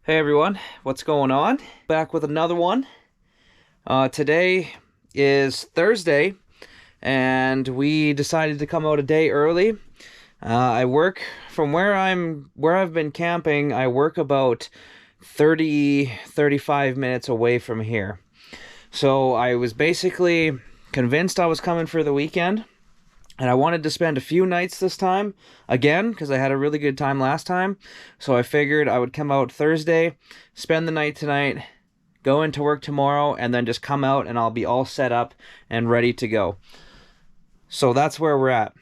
Hey everyone, what's going on? Back with another one. Today is Thursday, and we decided to come out a day early. I work from where I've been camping. I work about 35 minutes away from here. So I was basically convinced I was coming for the weekend. And I wanted to spend a few nights this time, again, because I had a really good time last time. So I figured I would come out Thursday, spend the night tonight, go into work tomorrow, and then just come out and I'll be all set up and ready to go. So that's where we're at.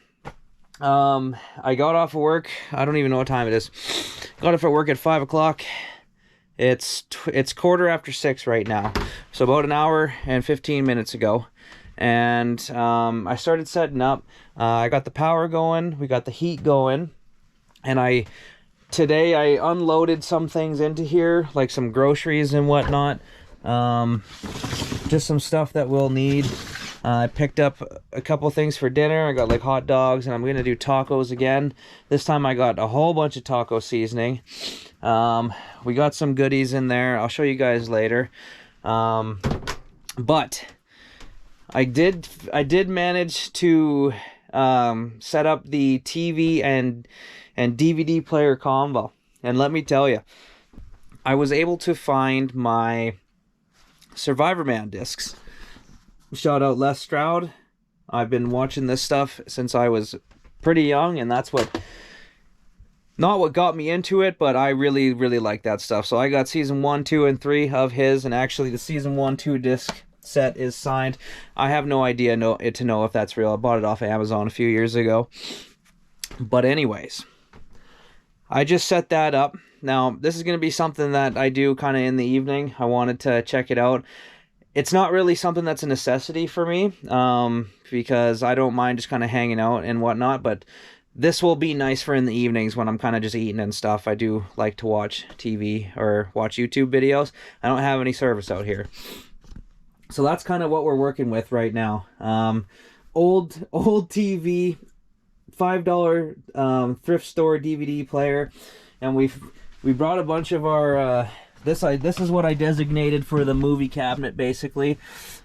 I got off of work. I don't even know what time it is. Got off at work at 5 o'clock. It's 6:15 right now. So about an hour and 15 minutes ago. And I started setting up. I got the power going, we got the heat going, and today I unloaded some things into here, like some groceries and whatnot, just some stuff that we'll need. I picked up a couple things for dinner. I got like hot dogs, and I'm gonna do tacos again. This time I got a whole bunch of taco seasoning. We got some goodies in there. I'll show you guys later. But I did manage to set up the TV and DVD player combo, and let me tell you, I was able to find my Survivor Man discs. Shout out Les Stroud. I've been watching this stuff since I was pretty young, and that's not what got me into it, but I really like that stuff. So I got season 1, 2, and 3 of his, and actually the season 1, 2 disc set is signed. I have no idea to know if that's real. I bought it off of Amazon a few years ago. But anyways, I just set that up. Now, this is going to be something that I do kind of in the evening. I wanted to check it out. It's not really something that's a necessity for me, because I don't mind just kind of hanging out and whatnot, but this will be nice for in the evenings when I'm kind of just eating and stuff. I do like to watch TV or watch YouTube videos. I don't have any service out here. So that's kind of what we're working with right now. Old TV, $5 thrift store DVD player, and we brought a bunch of our this is what I designated for the movie cabinet, basically.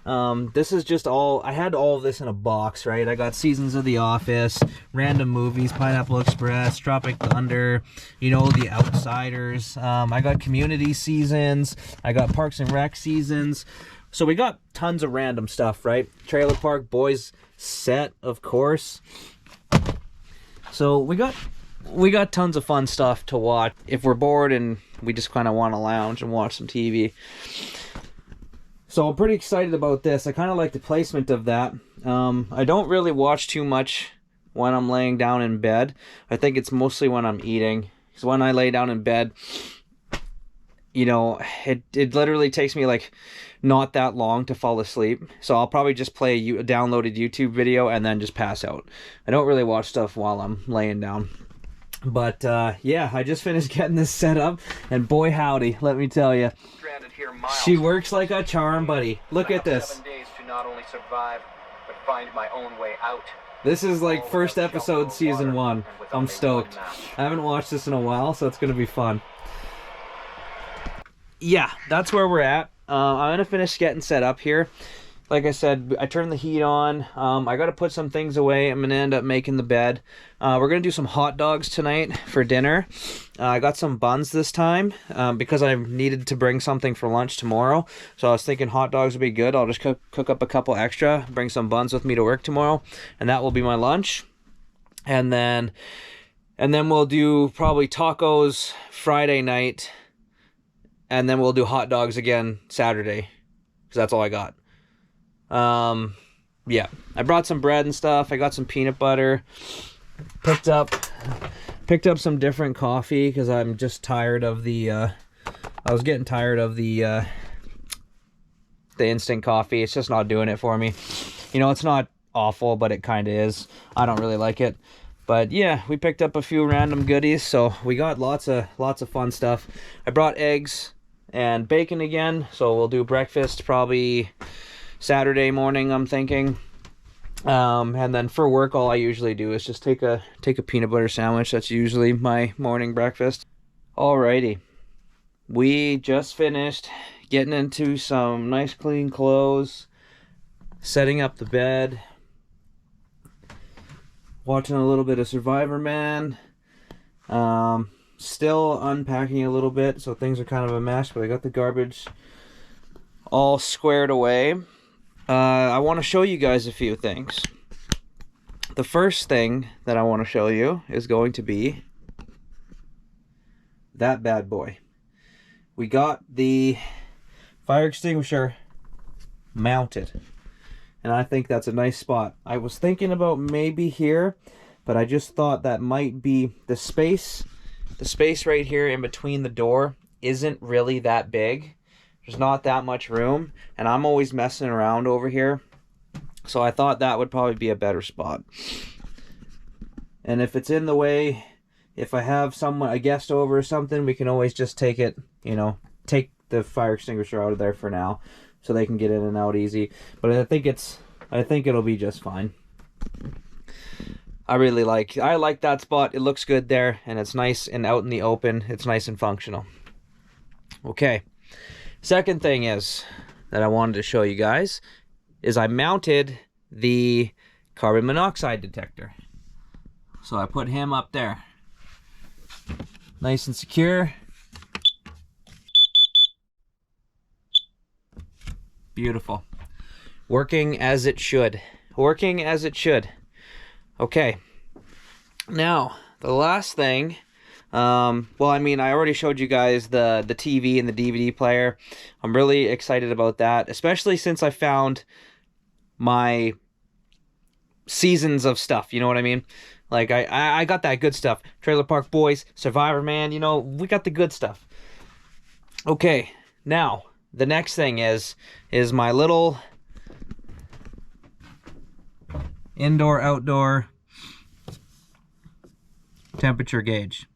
This is just I had all of this in a box, right? I got seasons of The Office, random movies, Pineapple Express, Tropic Thunder, The Outsiders. I got Community seasons. I got Parks and Rec seasons. So we got tons of random stuff, right? Trailer Park Boys set, of course. So we got tons of fun stuff to watch if we're bored and we just kind of want to lounge and watch some TV. So I'm pretty excited about this. I kind of like the placement of that. I don't really watch too much when I'm laying down in bed. I think it's mostly when I'm eating. Because when I lay down in bed, it literally takes me like not that long to fall asleep. So I'll probably just play a downloaded YouTube video and then just pass out. I don't really watch stuff while I'm laying down. But yeah, I just finished getting this set up, and boy howdy, let me tell you, she works like a charm, buddy. Look at this. 7 days to not only survive, but find my own way out. This is like first episode, season 1. I'm stoked. I haven't watched this in a while, so it's gonna be fun. Yeah, that's where we're at. I'm gonna finish getting set up here. Like I said, I turned the heat on. I gotta put some things away. I'm gonna end up making the bed. We're gonna do some hot dogs tonight for dinner. I got some buns this time because I needed to bring something for lunch tomorrow. So I was thinking hot dogs would be good. I'll just cook up a couple extra, bring some buns with me to work tomorrow, and that will be my lunch. And then we'll do probably tacos Friday night. And then we'll do hot dogs again Saturday, because that's all I got. Yeah, I brought some bread and stuff. I got some peanut butter. Picked up some different coffee because I'm just tired of the. I was getting tired of the instant coffee. It's just not doing it for me. It's not awful, but it kind of is. I don't really like it. But yeah, we picked up a few random goodies, so we got lots of fun stuff. I brought eggs and bacon again, so we'll do breakfast probably Saturday morning, I'm thinking. And then for work, all I usually do is just take a peanut butter sandwich. That's usually my morning breakfast. Alrighty. we just finished getting into some nice clean clothes, setting up the bed, watching a little bit of Survivor Man, still unpacking a little bit, so things are kind of a mess, but I got the garbage all squared away. I want to show you guys a few things. The first thing that I want to show you is going to be that bad boy. We got the fire extinguisher mounted, and I think that's a nice spot. I was thinking about maybe here, but I just thought that might be the space right here in between the door isn't really that big. There's not that much room, and I'm always messing around over here, so I thought that would probably be a better spot. And if it's in the way, if I have someone, a guest over or something, we can always just take it, you know, take the fire extinguisher out of there for now, so they can get in and out easy. But I think it'll be just fine. I like that spot. It looks good there, and it's nice and out in the open. It's nice and functional. Okay. Second thing is that I wanted to show you guys is I mounted the carbon monoxide detector. So I put him up there. Nice and secure. Beautiful. Working as it should. Working as it should. Okay. Now, the last thing, well, I mean, I already showed you guys the TV and the DVD player. I'm really excited about that, especially since I found my seasons of stuff, you know what I mean? Like, I got that good stuff. Trailer Park Boys, Survivor Man, you know, we got the good stuff. Okay, now, the next thing is my little indoor-outdoor temperature gauge.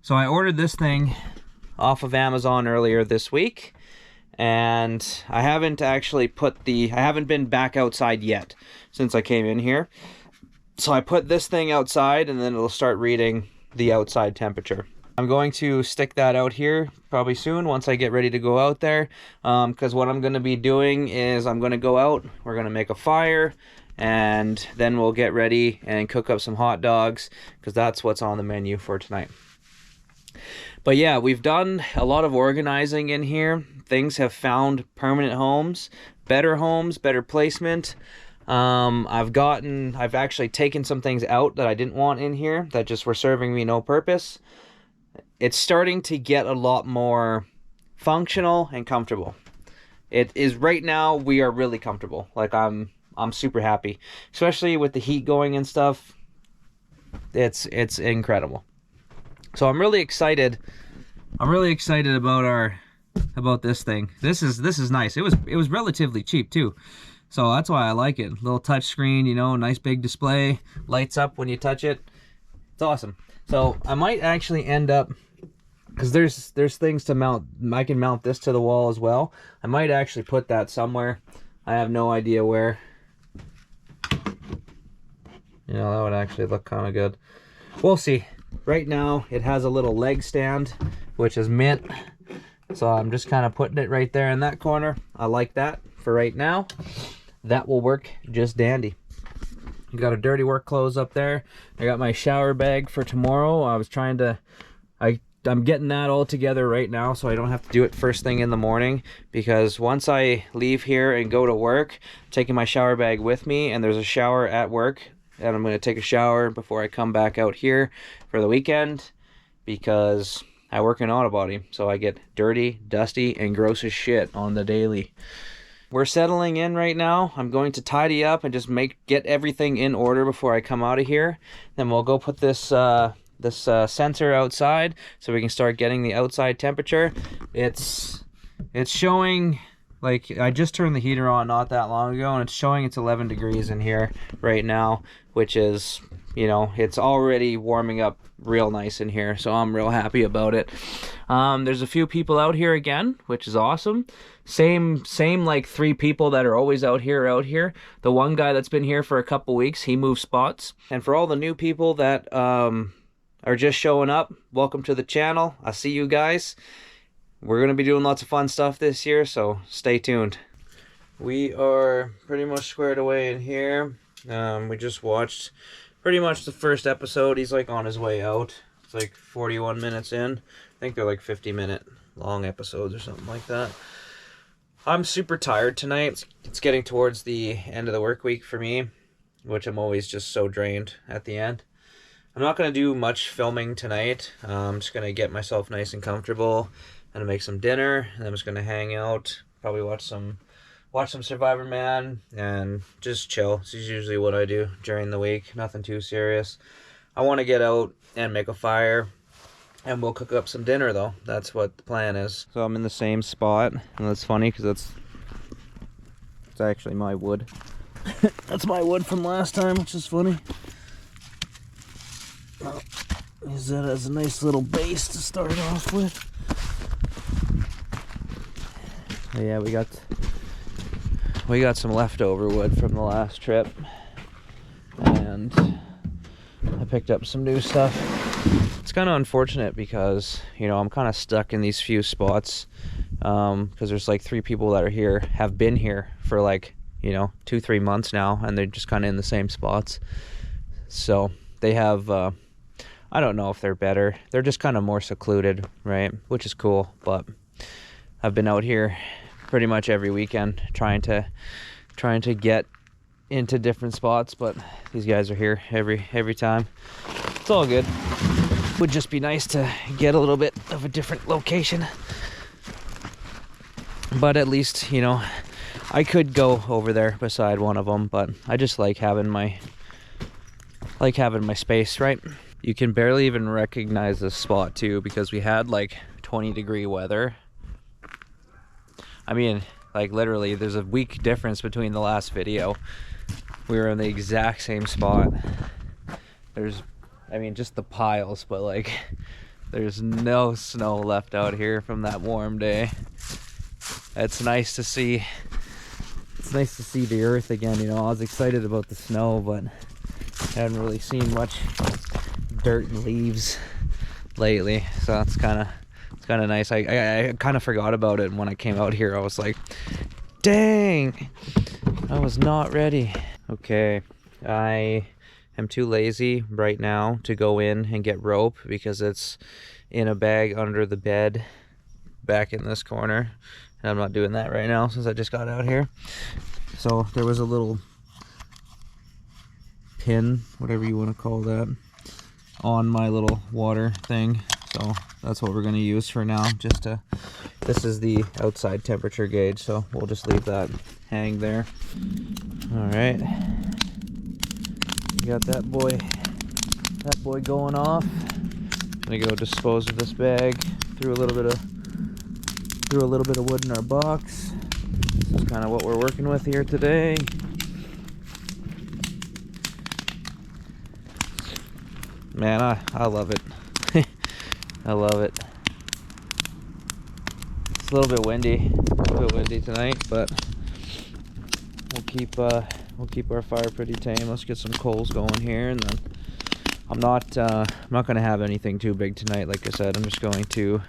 So I ordered this thing off of Amazon earlier this week, and I haven't actually I haven't been back outside yet since I came in here. So I put this thing outside, and then it'll start reading the outside temperature. I'm going to stick that out here probably soon once I get ready to go out there, because what I'm going to be doing is I'm going to go out, we're going to make a fire, and then we'll get ready and cook up some hot dogs, because that's what's on the menu for tonight. But yeah, we've done a lot of organizing in here. Things have found permanent homes, better placement. I've actually taken some things out that I didn't want in here that just were serving me no purpose. It's starting to get a lot more functional and comfortable. It is right now, we are really comfortable. Like, I'm super happy, especially with the heat going and stuff. It's incredible. So I'm really excited. I'm really excited about this thing. This is nice. It was relatively cheap too. So that's why I like it. Little touch screen, you know, nice big display, lights up when you touch it. It's awesome. So I might actually end up, because there's things to mount. I can mount this to the wall as well. I might actually put that somewhere. I have no idea where. You know, that would actually look kind of good. We'll see. Right now, it has a little leg stand, which is mint. So I'm just kind of putting it right there in that corner. I like that for right now. That will work just dandy. Got a dirty work clothes up there. I got my shower bag for tomorrow. I was trying to, I'm getting that all together right now so I don't have to do it first thing in the morning, because once I leave here and go to work, I'm taking my shower bag with me, and there's a shower at work, and I'm going to take a shower before I come back out here for the weekend, because I work in auto body, so I get dirty, dusty, and gross as shit on the daily. We're settling in right now. I'm going to tidy up and just get everything in order before I come out of here. Then we'll go put this sensor outside so we can start getting the outside temperature. It's showing, like, I just turned the heater on not that long ago, and it's showing it's 11 degrees in here right now, which is, you know, it's already warming up real nice in here, so I'm real happy about it. There's a few people out here again, which is awesome. Same like 3 people that are always out here. The one guy that's been here for a couple weeks, he moved spots. And for all the new people that are just showing up, welcome to the channel. I'll see you guys. We're going to be doing lots of fun stuff this year, so stay tuned. We are pretty much squared away in here. We just watched pretty much the first episode. He's like on his way out. It's like 41 minutes in. I think they're like 50-minute long episodes or something like that. I'm super tired tonight. It's getting towards the end of the work week for me, which I'm always just so drained at the end. I'm not going to do much filming tonight. I'm just going to get myself nice and comfortable. I'm going to make some dinner, and I'm just going to hang out, probably watch some Survivor Man, and just chill. This is usually what I do during the week. Nothing too serious. I want to get out and make a fire, and we'll cook up some dinner, though. That's what the plan is. So I'm in the same spot, and that's funny because it's actually my wood. That's my wood from last time, which is funny. I'll use that as a nice little base to start off with. Yeah, we got some leftover wood from the last trip, and I picked up some new stuff. It's kind of unfortunate because, you know, I'm kind of stuck in these few spots because there's like 3 people that are here, have been here for like, you know, 2-3 months now, and they're just kind of in the same spots. So they have I don't know if they're better. They're just kind of more secluded, right? Which is cool, but I've been out here pretty much every weekend trying to get into different spots, but these guys are here every time. It's all good. Would just be nice to get a little bit of a different location, but at least, you know, I could go over there beside one of them, but I just like having my space, right? You can barely even recognize this spot too, because we had like 20-degree weather. I mean, like literally there's a week difference between the last video. We were in the exact same spot. There's, I mean, just the piles, but like there's no snow left out here from that warm day. It's nice to see. It's nice to see the earth again, you know. I was excited about the snow, but I haven't really seen much dirt and leaves lately, so it's kind of nice. I kind of forgot about it, and when I came out here I was like, dang, I was not ready. Okay, I am too lazy right now to go in and get rope because it's in a bag under the bed back in this corner, and I'm not doing that right now since I just got out here. So there was a little pin, whatever you want to call that, on my little water thing, so that's what we're going to use for now. This is the outside temperature gauge, so we'll just leave that hang there. All right, we got that boy going off. I'm gonna go dispose of this bag. Threw a little bit of wood in our box. This is kind of what we're working with here today. Man, I love it. I love it. It's a little bit windy tonight, but we'll keep our fire pretty tame. Let's get some coals going here, and then I'm not gonna have anything too big tonight. Like I said, I'm just going to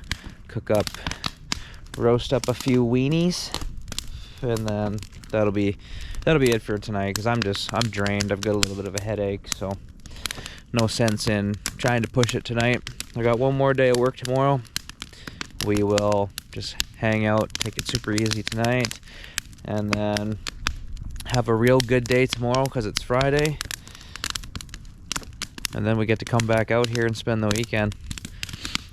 roast up a few weenies, and then that'll be it for tonight, because I'm drained. I've got a little bit of a headache, so no sense in trying to push it tonight. I got one more day of work tomorrow. We will just hang out, take it super easy tonight, and then have a real good day tomorrow because it's Friday, and then we get to come back out here and spend the weekend.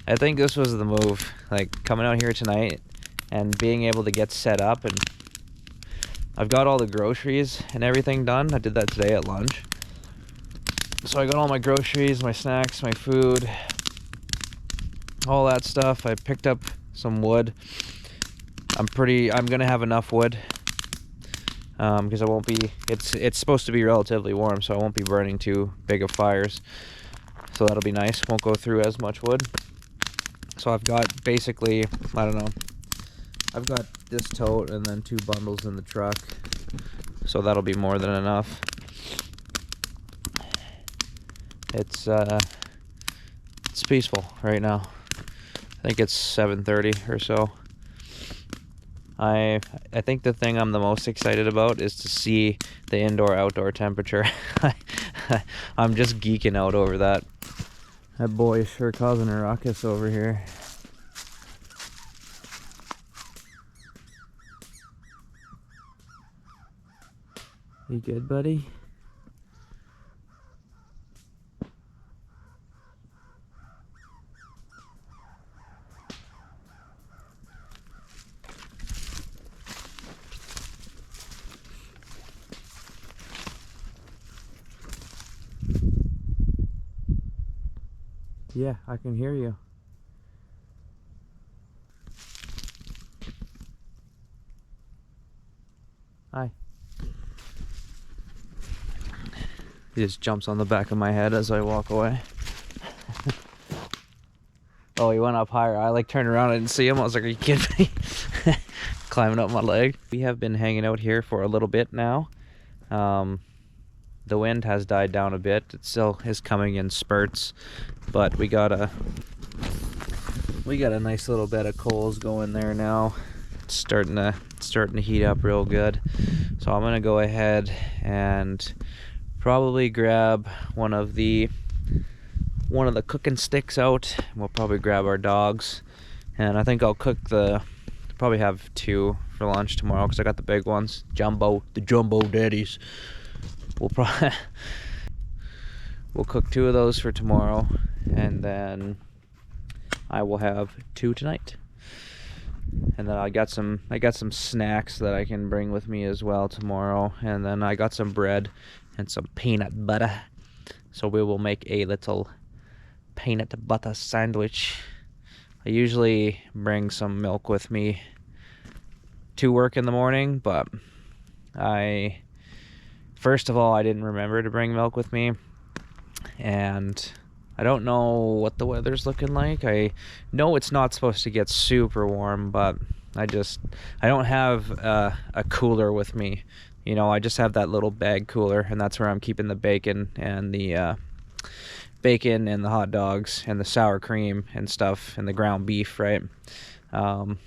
I think this was the move, like coming out here tonight and being able to get set up, and I've got all the groceries and everything done. I did that today at lunch. So I got all my groceries, my snacks, my food, all that stuff. I picked up some wood. I'm gonna have enough wood because I won't be. It's supposed to be relatively warm, so I won't be burning too big of fires. So that'll be nice. Won't go through as much wood. So I've got basically, I don't know, I've got this tote and then 2 bundles in the truck. So that'll be more than enough. It's It's peaceful right now. I think it's 7:30 or so. I think the thing I'm the most excited about is to see the indoor-outdoor temperature. I'm just geeking out over that. That boy is sure causing a ruckus over here. You good, buddy? Yeah, I can hear you. Hi. He just jumps on the back of my head as I walk away. Oh, he went up higher. I like turned around, I didn't see him. I was like, are you kidding me? Climbing up my leg. We have been hanging out here for a little bit now. The wind has died down a bit. It still is coming in spurts, but we got a nice little bed of coals going there now. It's starting to heat up real good. So I'm gonna go ahead and probably grab one of the cooking sticks out. We'll probably grab our dogs, and I think I'll probably have 2 for lunch tomorrow because I got the big ones, the jumbo daddies. We'll cook 2 of those for tomorrow, and then I will have 2 tonight. And then I got some snacks that I can bring with me as well tomorrow, and then I got some bread and some peanut butter. So we will make a little peanut butter sandwich. I usually bring some milk with me to work in the morning, but first of all, I didn't remember to bring milk with me, and I don't know what the weather's looking like. I know it's not supposed to get super warm, but I don't have a cooler with me. You know, I just have that little bag cooler, and that's where I'm keeping the bacon and the hot dogs and the sour cream and stuff and the ground beef, right? I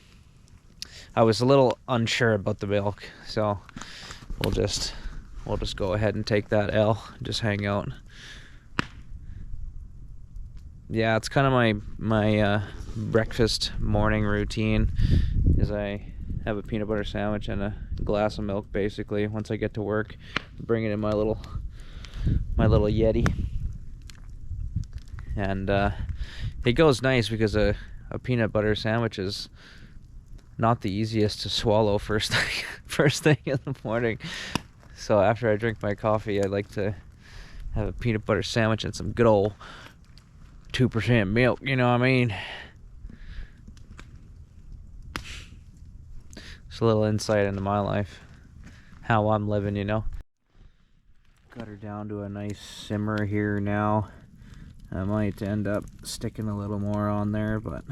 was a little unsure about the milk, so we'll just go ahead and take that L and just hang out. Yeah, it's kind of my breakfast morning routine is I have a peanut butter sandwich and a glass of milk basically. Once I get to work, bring it in my little Yeti, and it goes nice because a peanut butter sandwich is not the easiest to swallow first thing in the morning. So after I drink my coffee, I like to have a peanut butter sandwich and some good old 2% milk, you know what I mean? Just a little insight into my life, how I'm living, you know. Got her down to a nice simmer here now. I might end up sticking a little more on there, but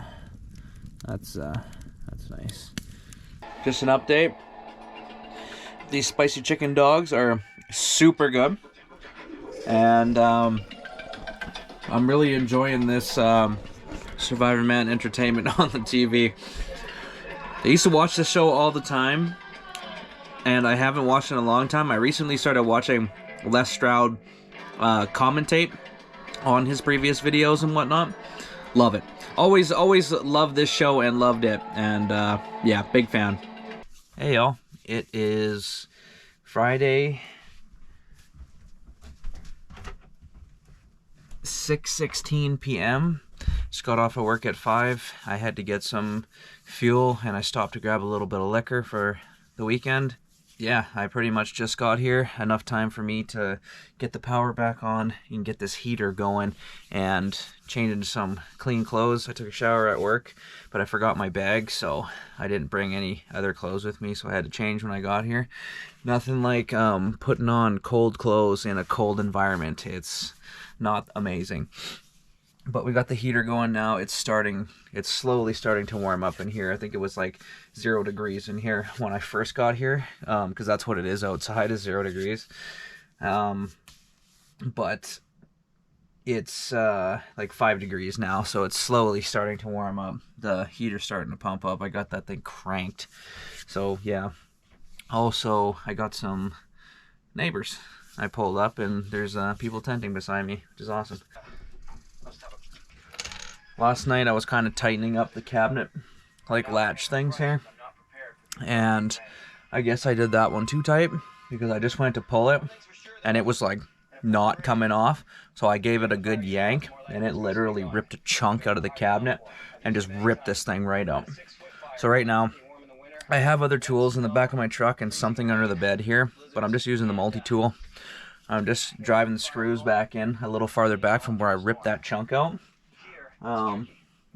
that's nice. Just an update. These spicy chicken dogs are super good, and I'm really enjoying this Survivor Man entertainment on the TV. I used to watch this show all the time, and I haven't watched it in a long time. I recently started watching Les Stroud commentate on his previous videos and whatnot. Love it. Always loved this show and loved it, and yeah, big fan. Hey y'all, it is Friday, 6:16 p.m. Just got off of work at 5. I had to get some fuel, and I stopped to grab a little bit of liquor for the weekend. Yeah, I pretty much just got here. Enough time for me to get the power back on and get this heater going and change into some clean clothes. I took a shower at work, but I forgot my bag, so I didn't bring any other clothes with me, so I had to change when I got here. Nothing like putting on cold clothes in a cold environment. It's not amazing. But we got the heater going now. It's slowly starting to warm up in here. I think it was like 0 degrees in here when I first got here, because that's what it is outside, is 0 degrees. But it's like 5 degrees now, so it's slowly starting to warm up. The heater's starting to pump up. I got that thing cranked. So yeah. Also, I got some neighbors. I pulled up and there's people tenting beside me, which is awesome. Last night I was kind of tightening up the cabinet, like latch things here, and I guess I did that one too tight because I just went to pull it and it was like not coming off, so I gave it a good yank and it literally ripped a chunk out of the cabinet and just ripped this thing right out. So right now I have other tools in the back of my truck and something under the bed here, but I'm just using the multi-tool. I'm just driving the screws back in a little farther back from where I ripped that chunk out. And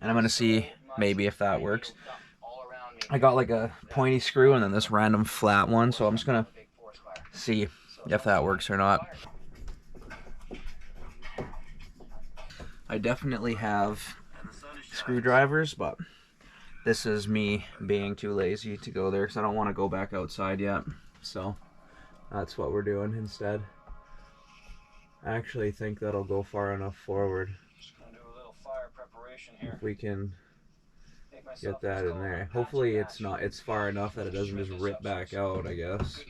I'm going to see maybe if that works. I got like a pointy screw and then this random flat one, so I'm just going to see if that works or not. I definitely have screwdrivers, but this is me being too lazy to go there because I don't want to go back outside yet. So that's what we're doing instead. I actually think that'll go far enough forward. If we can get that in there. Hopefully it's far enough that it doesn't just rip back out, I guess.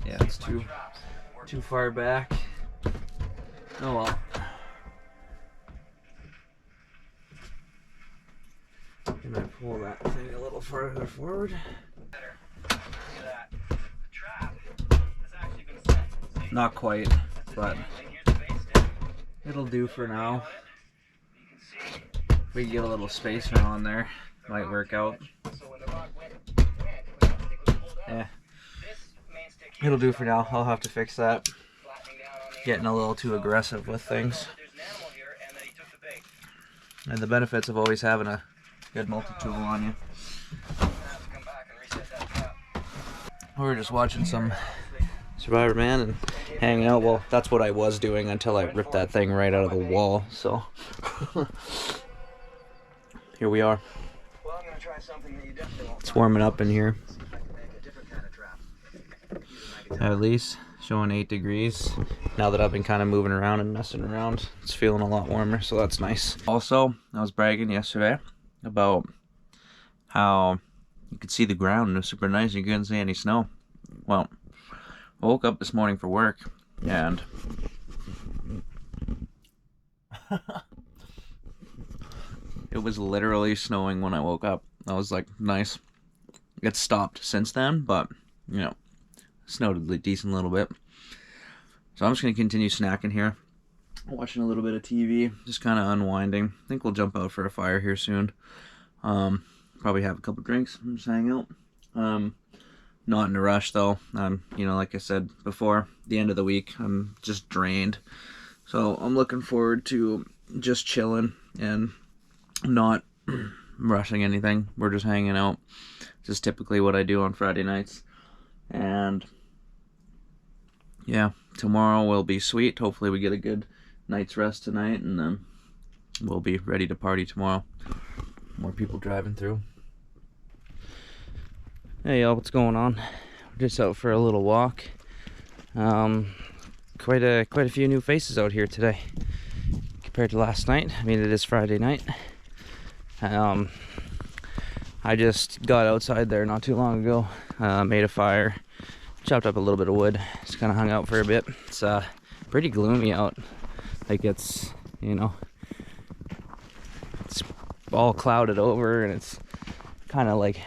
Yeah, it's too far back. Oh well. Can I pull that thing a little farther forward? Not quite, but it'll do for now. If we can get a little spacer on there, might work out. Yeah, it'll do for now. I'll have to fix that. Getting a little too aggressive with things. And the benefits of always having a good multi-tool on you. We were just watching some Survivor Man and hanging out. Well, that's what I was doing until I ripped that thing right out of the wall. So here we are. It's warming up in here. At least showing 8 degrees. Now that I've been kind of moving around and messing around, it's feeling a lot warmer, so that's nice. Also, I was bragging yesterday about how you could see the ground and it was super nice. You couldn't see any snow. Well, I woke up this morning for work and it was literally snowing when I woke up. I was like, nice. It's stopped since then, but you know, snowed a decent little bit. So I'm just going to continue snacking here, watching a little bit of TV, just kind of unwinding. I think we'll jump out for a fire here soon. Probably have a couple drinks and just hang out. Not in a rush though. You know, like I said before, the end of the week, I'm just drained. So I'm looking forward to just chilling and not rushing anything. We're just hanging out. This is typically what I do on Friday nights. And yeah, tomorrow will be sweet. Hopefully we get a good night's rest tonight and then we'll be ready to party tomorrow. More people driving through. Hey y'all, what's going on? We're just out for a little walk. Quite a few new faces out here today compared to last night. I mean, it is Friday night. I just got outside there not too long ago, made a fire, chopped up a little bit of wood, just kind of hung out for a bit. It's pretty gloomy out. Like it's, you know, it's all clouded over and it's kind of like,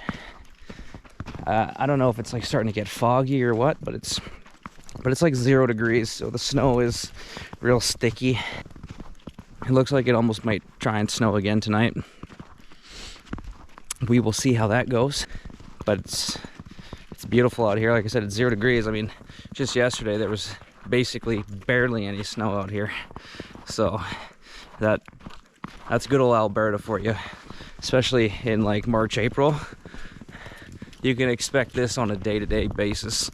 I don't know if it's like starting to get foggy or what, but it's like 0 degrees, so the snow is real sticky. It looks like it almost might try and snow again tonight. We will see how that goes, but it's beautiful out here. Like I said, it's 0 degrees. I mean, just yesterday there was basically barely any snow out here, so that's good old Alberta for you, especially in like March, April. You can expect this on a day-to-day basis.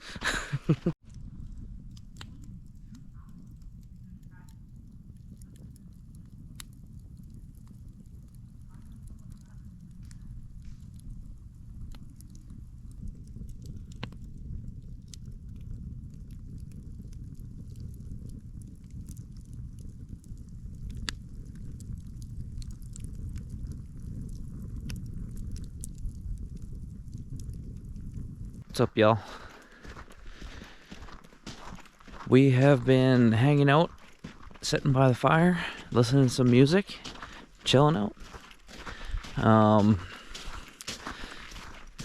What's up, y'all? We have been hanging out, sitting by the fire, listening to some music, chilling out.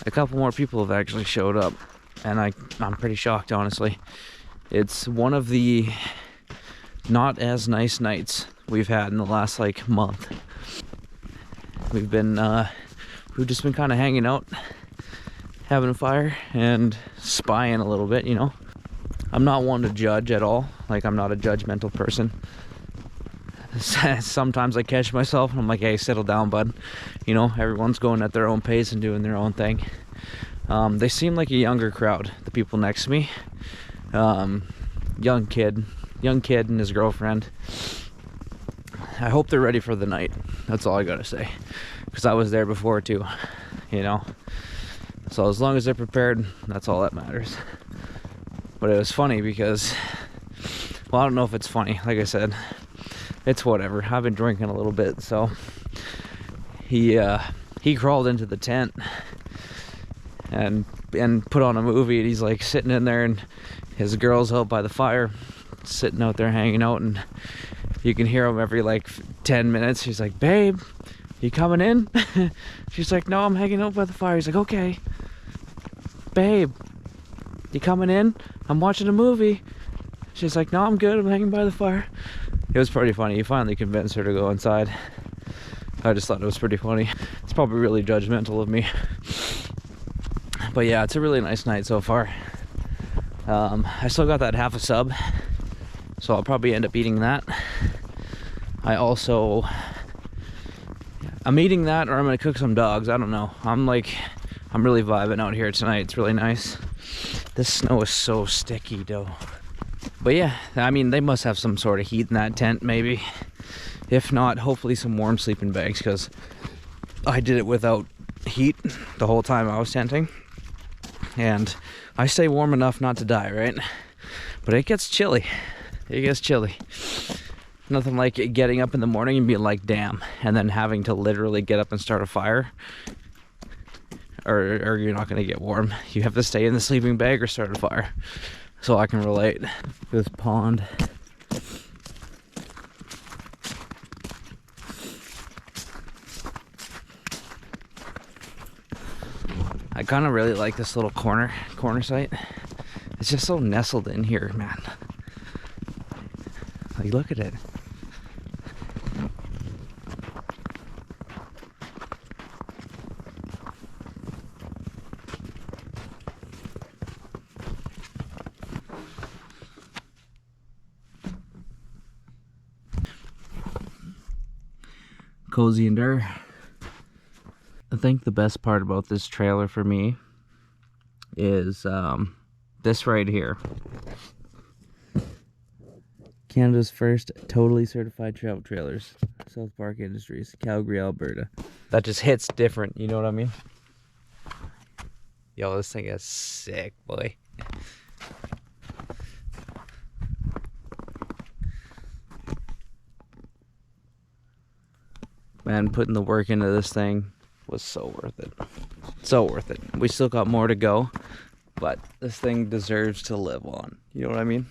A couple more people have actually showed up, and I'm pretty shocked, honestly. It's one of the not as nice nights we've had in the last like month. We've just been kind of hanging out, having a fire and spying a little bit, you know. I'm not one to judge at all. Like, I'm not a judgmental person. Sometimes I catch myself and I'm like, hey, settle down, bud. You know, everyone's going at their own pace and doing their own thing. They seem like a younger crowd, the people next to me. Young kid and his girlfriend. I hope they're ready for the night. That's all I gotta say. Because I was there before too, you know. So as long as they're prepared, that's all that matters. But it was funny because, well, I don't know if it's funny. Like I said, it's whatever. I've been drinking a little bit, so he crawled into the tent and put on a movie, and he's like sitting in there, and his girl's out by the fire, sitting out there hanging out, and you can hear him every like 10 minutes. He's like, babe, you coming in? She's like, no, I'm hanging out by the fire. He's like, okay. Babe, you coming in? I'm watching a movie. She's like, no, I'm good. I'm hanging by the fire. It was pretty funny. He finally convinced her to go inside. I just thought it was pretty funny. It's probably really judgmental of me. But yeah, it's a really nice night so far. I still got that half a sub, so I'll probably end up eating that. I'm eating that, or I'm gonna cook some dogs. I don't know. I'm really vibing out here tonight. It's really nice. This snow is so sticky though. But yeah, I mean, they must have some sort of heat in that tent maybe. If not, hopefully some warm sleeping bags, because I did it without heat the whole time I was tenting. And I stay warm enough not to die, right? But it gets chilly. It gets chilly. Nothing like getting up in the morning and being like, damn, and then having to literally get up and start a fire. Or you're not gonna get warm. You have to stay in the sleeping bag or start a fire. So I can relate. This pond. I kind of really like this little corner site. It's just so nestled in here, man. Like, look at it. Cozy and Dur. I think the best part about this trailer for me is this right here. Canada's first totally certified trout trailers. South Park Industries, Calgary, Alberta. That just hits different, you know what I mean? Yo, this thing is sick, boy. Man, putting the work into this thing was so worth it. So worth it. We still got more to go, but this thing deserves to live on. You know what I mean?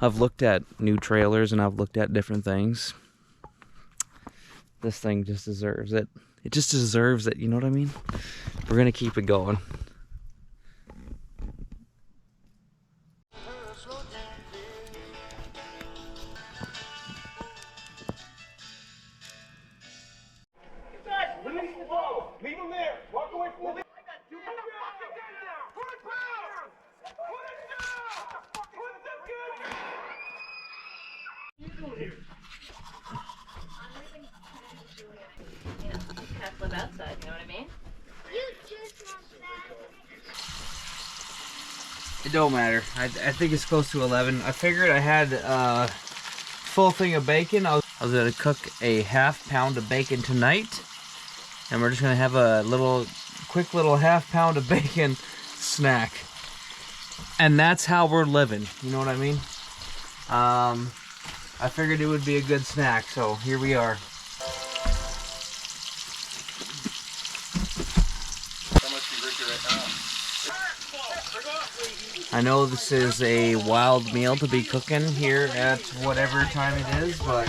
I've looked at new trailers and I've looked at different things. This thing just deserves it. It just deserves it, you know what I mean? We're gonna keep it going. Live outside, you know what I mean? It don't matter. I think it's close to 11. I figured I had a full thing of bacon. I was gonna cook a ½ pound of bacon tonight, and we're just gonna have a quick little ½ pound of bacon snack. And that's how we're living. You know what I mean? I figured it would be a good snack, so here we are. That must be Ricky right now. I know this is a wild meal to be cooking here at whatever time it is, but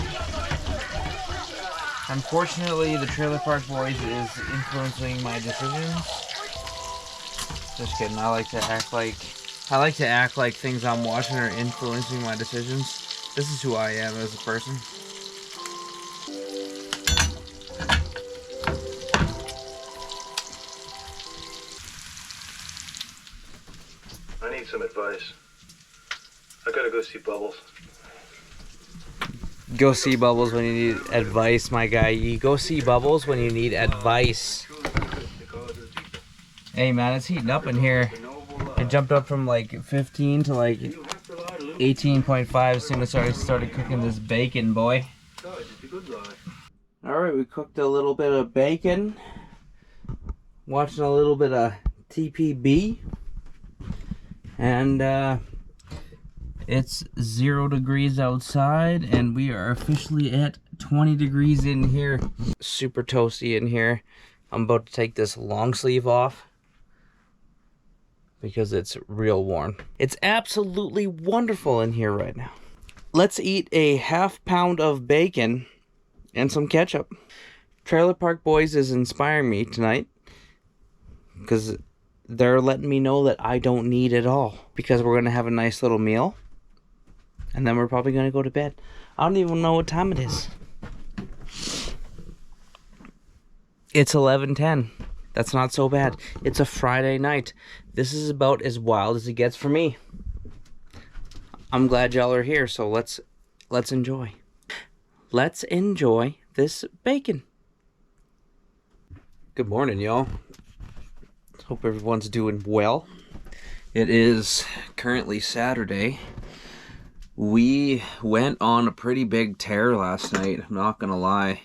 unfortunately the Trailer Park Boys is influencing my decisions. Just kidding. I like to act like things I'm watching are influencing my decisions. This is who I am as a person. I need some advice. I gotta go see Bubbles. Go see Bubbles when you need advice, my guy. You go see Bubbles when you need advice. Hey man, it's heating up in here. It jumped up from like 15 to like 18.5 as soon as I started cooking this bacon, boy. Alright, we cooked a little bit of bacon. Watching a little bit of TPB. And it's 0 degrees outside, and we are officially at 20 degrees in here. Super toasty in here. I'm about to take this long sleeve off because it's real warm. It's absolutely wonderful in here right now. Let's eat a ½ pound of bacon and some ketchup. Trailer Park Boys is inspiring me tonight because they're letting me know that I don't need it all, because we're going to have a nice little meal and then we're probably going to go to bed. I don't even know what time it is. It's 11:10. That's not so bad. It's a Friday night. This is about as wild as it gets for me. I'm glad y'all are here, so let's enjoy. Let's enjoy this bacon. Good morning, y'all. Hope everyone's doing well. It is currently Saturday. We went on a pretty big tear last night, I'm not gonna lie.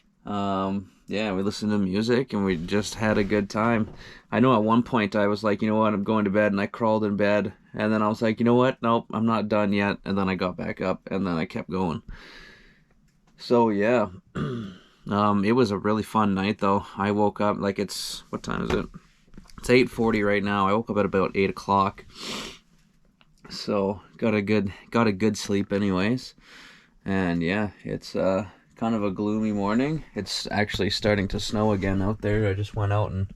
Yeah, we listened to music and we just had a good time. I know at one point I was like, you know what, I'm going to bed, and I crawled in bed, and then I was like, you know what, nope, I'm not done yet, and then I got back up and then I kept going. So yeah, it was a really fun night though. I woke up, like, what time is it? It's 8:40 right now. I woke up at about 8 o'clock. So got a good sleep anyways. And yeah, it's kind of a gloomy morning. It's actually starting to snow again out there. I just went out and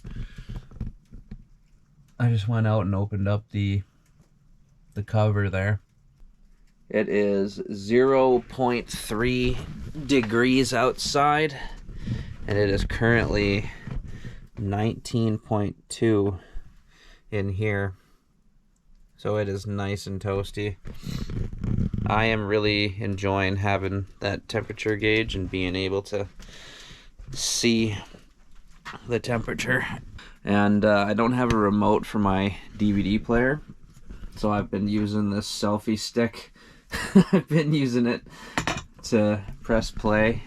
opened up the cover there. It is 0.3 degrees outside, and it is currently 19.2 in here. So it is nice and toasty. I am really enjoying having that temperature gauge and being able to see the temperature. And I don't have a remote for my DVD player, so I've been using this selfie stick. I've been using it to press play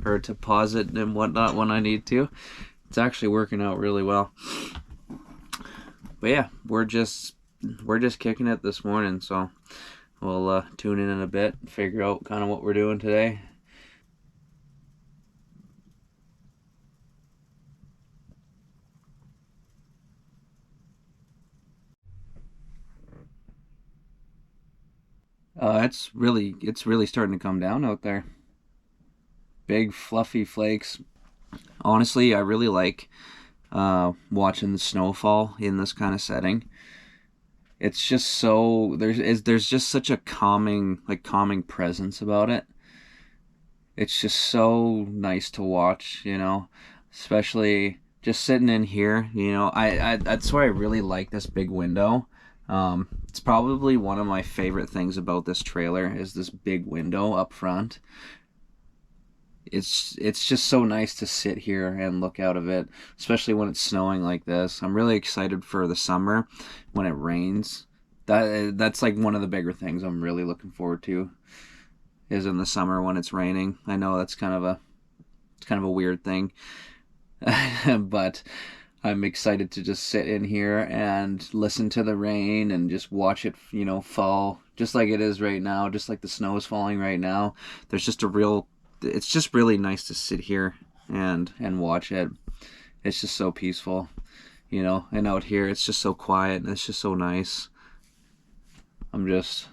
or to pause it and whatnot when I need to. It's actually working out really well. But yeah, we're just kicking it this morning, so we'll tune in a bit and figure out kind of what we're doing today. It's really starting to come down out there. Big fluffy flakes. Honestly, I really like watching the snowfall in this kind of setting. It's just so there's just such a calming presence about it. It's just so nice to watch, you know, especially just sitting in here, you know. I that's why I really like this big window. It's probably one of my favorite things about this trailer is this big window up front. It's just so nice to sit here and look out of it, especially when it's snowing like this. I'm really excited for the summer when it rains. That's like one of the bigger things I'm really looking forward to, is in the summer when it's raining. I know that's kind of a weird thing, but I'm excited to just sit in here and listen to the rain and just watch it, you know, fall just like it is right now, just like the snow is falling right now. It's just really nice to sit here and watch it. It's just so peaceful, you know, and out here it's just so quiet and it's just so nice. I'm just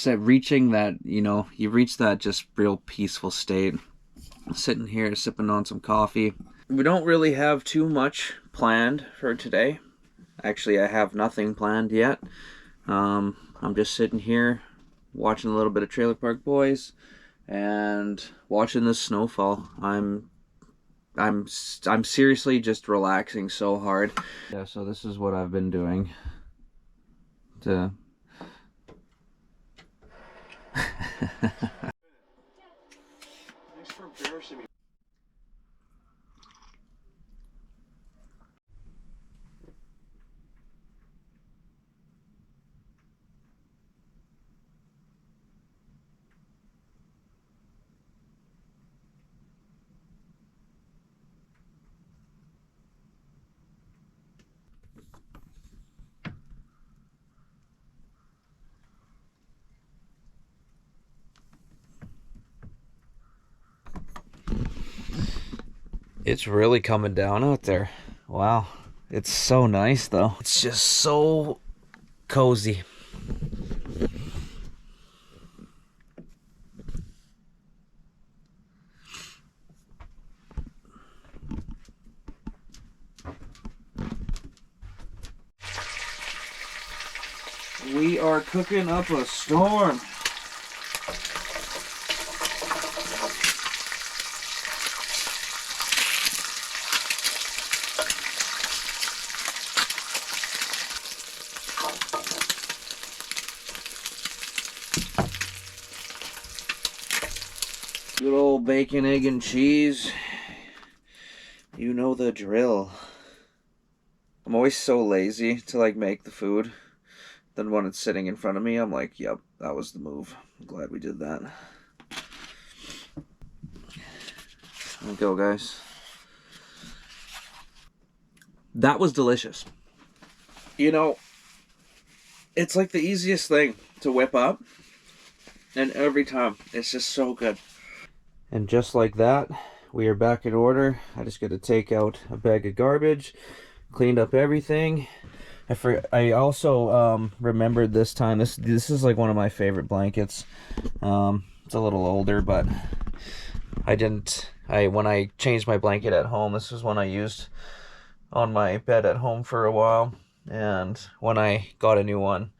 reaching that, you know, you reach that just real peaceful state. Sitting here sipping on some coffee. We don't really have too much planned for today. Actually, I have nothing planned yet. I'm just sitting here watching a little bit of Trailer Park Boys and watching the snowfall. I'm seriously just relaxing so hard. Yeah, so this is what I've been doing to Thanks for embarrassing me. It's really coming down out there. Wow. It's so nice though. It's just so cozy. We are cooking up a storm. Good old bacon, egg, and cheese. You know the drill. I'm always so lazy to like make the food. Then when it's sitting in front of me, I'm like, yep, that was the move. I'm glad we did that. There we go, guys. That was delicious. You know, it's like the easiest thing to whip up. And every time, it's just so good. And just like that, we are back in order. I just got to take out a bag of garbage, cleaned up everything. I also remembered this time. This is like one of my favorite blankets. It's a little older, but when I changed my blanket at home, this was one I used on my bed at home for a while. And when I got a new one,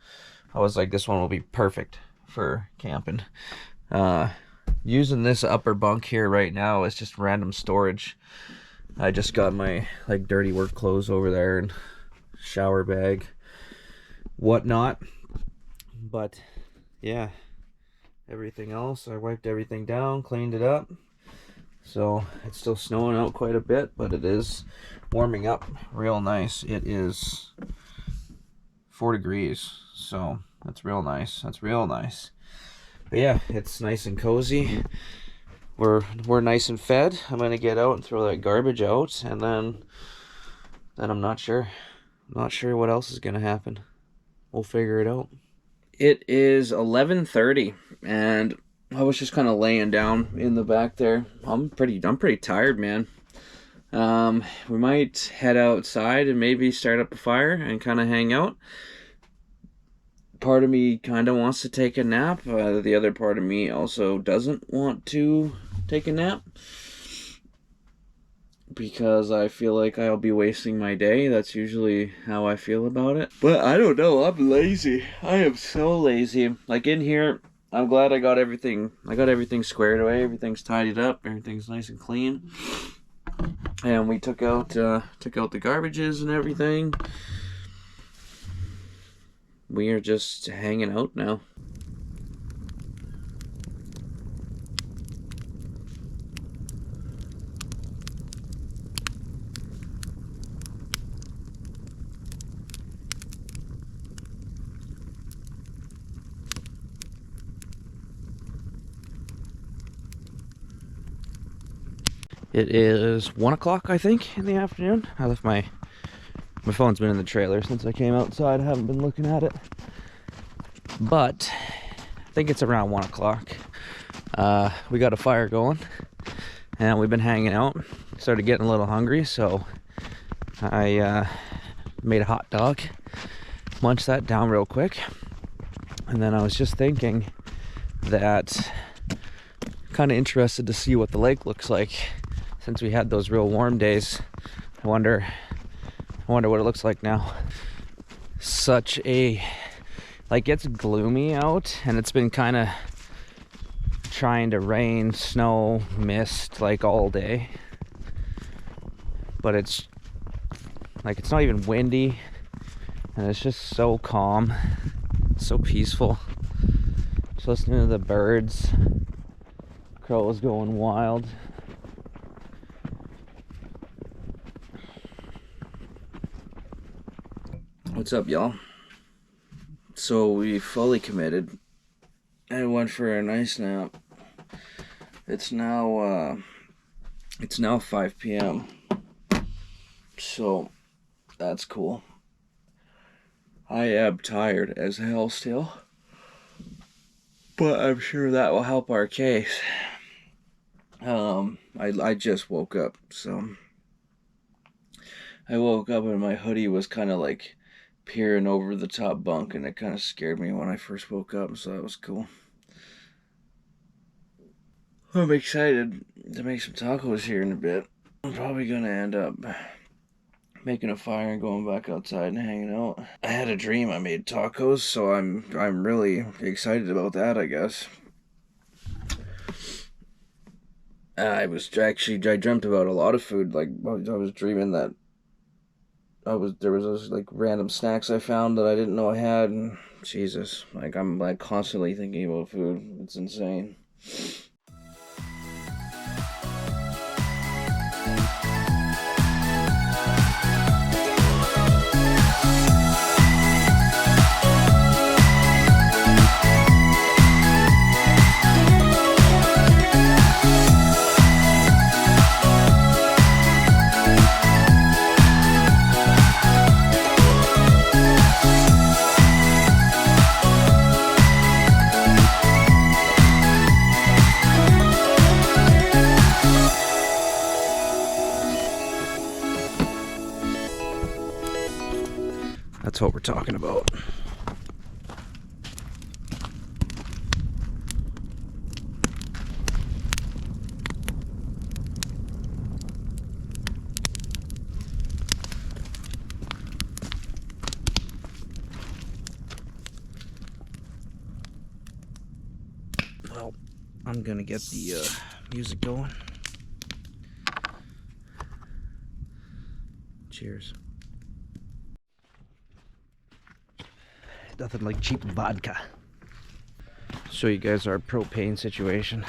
I was like, this one will be perfect for camping. Using this upper bunk here right now is just random storage. I just got my like dirty work clothes over there and shower bag, whatnot. But yeah, everything else, I wiped everything down, cleaned it up. So it's still snowing out quite a bit, but it is warming up real nice. It is 4 degrees, so that's real nice. That's real nice. But yeah, it's nice and cozy. We're nice and fed. I'm gonna get out and throw that garbage out, and then I'm not sure. I'm not sure what else is gonna happen. We'll figure it out. It is 11:30, and I was just kind of laying down in the back there. I'm pretty tired, man. We might head outside and maybe start up a fire and kind of hang out. Part of me kind of wants to take a nap. The other part of me also doesn't want to take a nap because I feel like I'll be wasting my day. That's usually how I feel about it. But I don't know. I'm lazy. I am so lazy. Like in here, I'm glad I got everything. I got everything squared away. Everything's tidied up. Everything's nice and clean. And we took out the garbages and everything. We are just hanging out now. It is 1 o'clock, I think, in the afternoon. I left my phone's been in the trailer since I came outside. I haven't been looking at it. But I think it's around 1 o'clock. We got a fire going and we've been hanging out. Started getting a little hungry, so I made a hot dog munch that down real quick. And then I was just thinking that kind of interested to see what the lake looks like since we had those real warm days. I wonder what it looks like now. Such a, like, it's gloomy out, and it's been kind of trying to rain, snow, mist like all day, but it's like, it's not even windy, and it's just so calm, so peaceful. Just listening to the birds, crows going wild. What's up, y'all? So we fully committed. I went for a nice nap. It's now 5 p.m. So that's cool. I am tired as hell still, but I'm sure that will help our case. I just woke up, so I woke up and my hoodie was kind of like peering over the top bunk, and it kind of scared me when I first woke up, so that was cool. I'm excited to make some tacos here in a bit. I'm probably gonna end up making a fire and going back outside and hanging out. I had a dream I made tacos, so I'm really excited about that, I guess. I dreamt about a lot of food. Like, I was dreaming that there was those like random snacks I found that I didn't know I had, and Jesus, like, I'm like constantly thinking about food. It's insane. That's what we're talking about. Well, I'm gonna get the music going. Cheers. Nothing like cheap vodka. Show you guys our propane situation.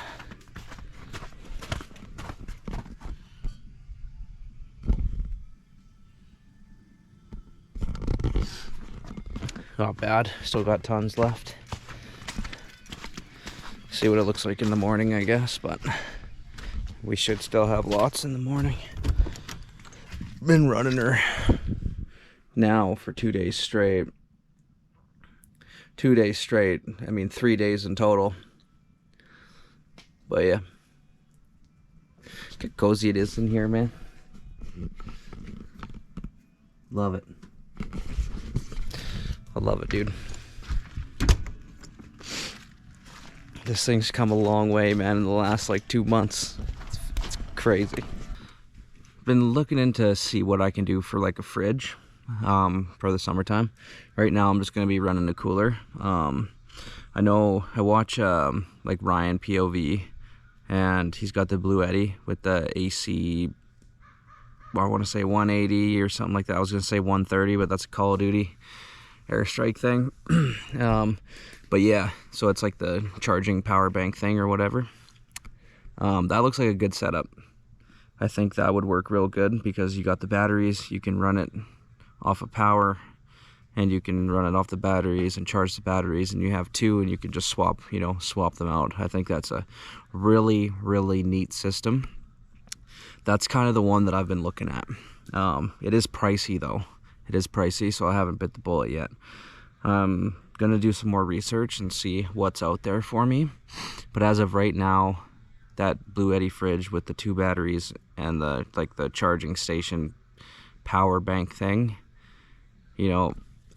Not bad. Still got tons left. See what it looks like in the morning, I guess, but we should still have lots in the morning. Been running her now for 2 days straight. 2 days straight. I mean, 3 days in total. But yeah. Look how cozy it is in here, man. Love it. I love it, dude. This thing's come a long way, man, in the last like 2 months. It's crazy. Been looking into see what I can do for like a fridge for the summertime. Right now I'm just gonna be running a cooler. I know I watch like Ryan POV, and he's got the Blue Eddy with the AC, well, I want to say 180 or something like that. I was gonna say 130, but that's a Call of Duty airstrike thing. But yeah, so it's like the charging power bank thing or whatever. That looks like a good setup. I think that would work real good because you got the batteries, you can run it off of power, and you can run it off the batteries and charge the batteries, and you have two, and you can just swap them out. I think that's a really, really neat system. That's kind of the one that I've been looking at. It is pricey though. It is pricey, so I haven't bit the bullet yet. I'm gonna do some more research and see what's out there for me. But as of right now, that Blue Eddy fridge with the 2 batteries and the charging station power bank thing,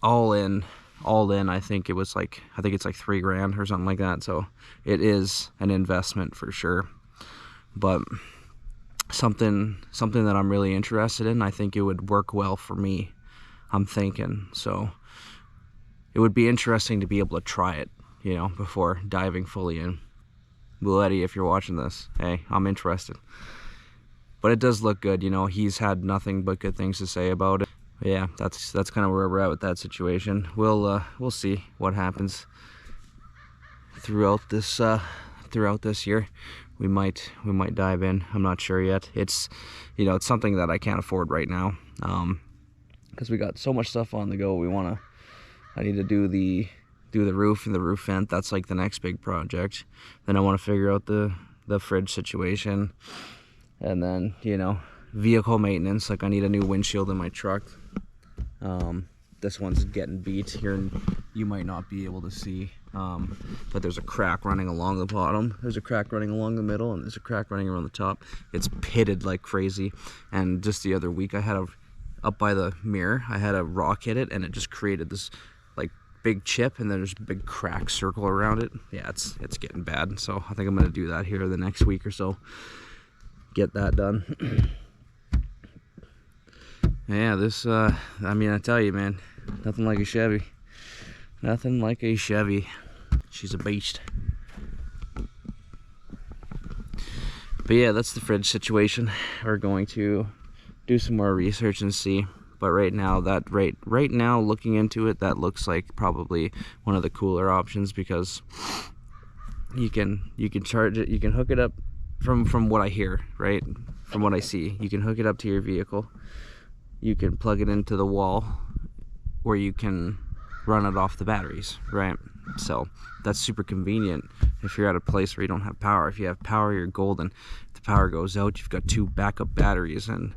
all in, I think it's like $3,000 or something like that. So it is an investment for sure, but something that I'm really interested in. I think it would work well for me, I'm thinking. So it would be interesting to be able to try it, you know, before diving fully in. Well, Eddie, if you're watching this, hey, I'm interested. But it does look good, you know. He's had nothing but good things to say about it. But yeah, that's kind of where we're at with that situation. We'll see what happens throughout this year. We might dive in. I'm not sure yet. It's, you know, it's something that I can't afford right now, because we got so much stuff on the go. I need to do the roof and the roof vent. That's like the next big project. Then I want to figure out the fridge situation, and then, you know, vehicle maintenance. Like I need a new windshield in my truck. This one's getting beat here, and you might not be able to see, but there's a crack running along the bottom, there's a crack running along the middle, and there's a crack running around the top. It's pitted like crazy. And just the other week, up by the mirror, I had a rock hit it, and it just created this like big chip, and then there's a big crack circle around it. Yeah, it's getting bad. So I think I'm gonna do that here the next week or so, get that done. Yeah, this I mean, I tell you, man, nothing like a Chevy. Nothing like a Chevy. She's a beast. But yeah, that's the fridge situation. We're going to do some more research and see. But right now, looking into it, that looks like probably one of the cooler options, because you can charge it, you can hook it up from what I hear, right? From what I see, you can hook it up to your vehicle. You can plug it into the wall, or you can run it off the batteries, right? So that's super convenient if you're at a place where you don't have power. If you have power, you're golden. If the power goes out, you've got 2 backup batteries. And